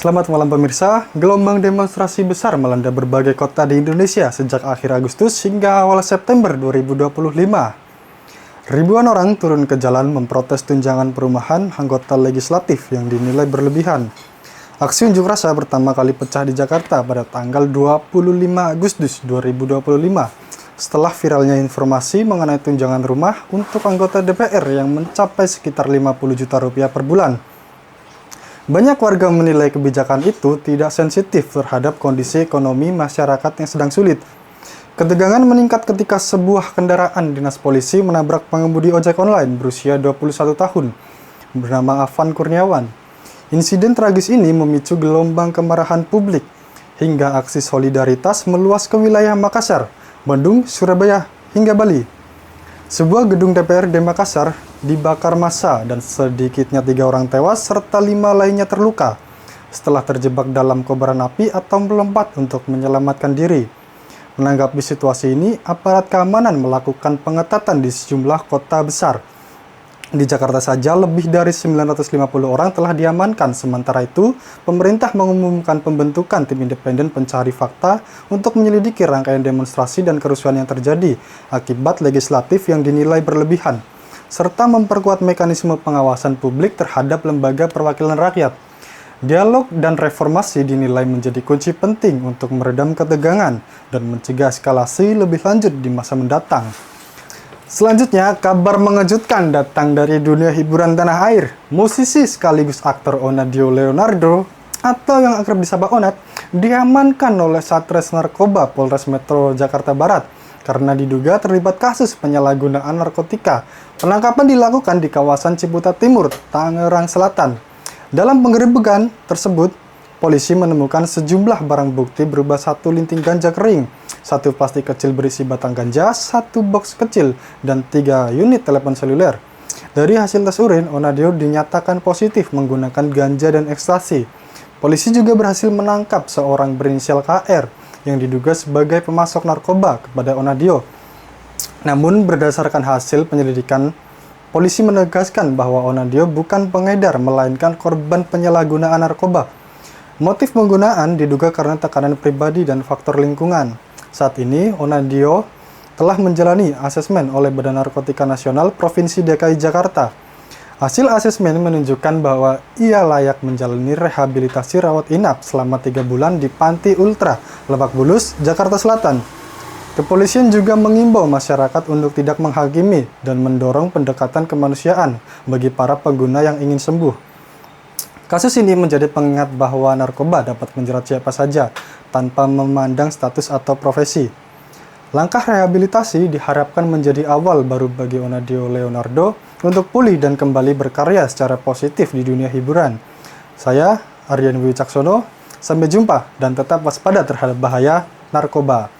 Selamat malam pemirsa, gelombang demonstrasi besar melanda berbagai kota di Indonesia sejak akhir Agustus hingga awal September 2025. Ribuan orang turun ke jalan memprotes tunjangan perumahan anggota legislatif yang dinilai berlebihan. Aksi unjuk rasa pertama kali pecah di Jakarta pada tanggal 25 Agustus 2025 setelah viralnya informasi mengenai tunjangan rumah untuk anggota DPR yang mencapai sekitar 50 juta rupiah per bulan. Banyak warga menilai kebijakan itu tidak sensitif terhadap kondisi ekonomi masyarakat yang sedang sulit. Ketegangan meningkat ketika sebuah kendaraan dinas polisi menabrak pengemudi ojek online berusia 21 tahun bernama Afan Kurniawan. Insiden tragis ini memicu gelombang kemarahan publik hingga aksi solidaritas meluas ke wilayah Makassar, Bandung, Surabaya, hingga Bali. Sebuah gedung DPRD Makassar dibakar massa dan sedikitnya 3 orang tewas serta 5 lainnya terluka setelah terjebak dalam kobaran api atau melompat untuk menyelamatkan diri. Menanggapi situasi ini, aparat keamanan melakukan pengetatan di sejumlah kota besar. Di Jakarta saja lebih dari 950 orang telah diamankan. Sementara itu, pemerintah mengumumkan pembentukan tim independen pencari fakta untuk menyelidiki rangkaian demonstrasi dan kerusuhan yang terjadi akibat legislatif yang dinilai berlebihan, serta memperkuat mekanisme pengawasan publik terhadap lembaga perwakilan rakyat. Dialog dan reformasi dinilai menjadi kunci penting untuk meredam ketegangan dan mencegah eskalasi lebih lanjut di masa mendatang. Selanjutnya, kabar mengejutkan datang dari dunia hiburan tanah air. Musisi sekaligus aktor Onadio Leonardo, atau yang akrab disapa Onat, diamankan oleh Satres Narkoba Polres Metro Jakarta Barat karena diduga terlibat kasus penyalahgunaan narkotika. Penangkapan dilakukan di kawasan Ciputat Timur, Tangerang Selatan. Dalam penggerebekan tersebut, polisi menemukan sejumlah barang bukti berupa 1 linting ganja kering, 1 plastik kecil berisi batang ganja, 1 box kecil, dan 3 unit telepon seluler. Dari hasil tes urin, Onadio dinyatakan positif menggunakan ganja dan ekstasi. Polisi juga berhasil menangkap seorang berinisial KR yang diduga sebagai pemasok narkoba kepada Onadio. Namun berdasarkan hasil penyelidikan, polisi menegaskan bahwa Onadio bukan pengedar melainkan korban penyalahgunaan narkoba. Motif penggunaan diduga karena tekanan pribadi dan faktor lingkungan. Saat ini, Onadio telah menjalani asesmen oleh Badan Narkotika Nasional Provinsi DKI Jakarta. Hasil asesmen menunjukkan bahwa ia layak menjalani rehabilitasi rawat inap selama 3 bulan di Panti Ultra, Lebak Bulus, Jakarta Selatan. Kepolisian juga mengimbau masyarakat untuk tidak menghakimi dan mendorong pendekatan kemanusiaan bagi para pengguna yang ingin sembuh. Kasus ini menjadi pengingat bahwa narkoba dapat menjerat siapa saja tanpa memandang status atau profesi. Langkah rehabilitasi diharapkan menjadi awal baru bagi Onadio Leonardo untuk pulih dan kembali berkarya secara positif di dunia hiburan. Saya, Aryan Wicaksono, sampai jumpa dan tetap waspada terhadap bahaya narkoba.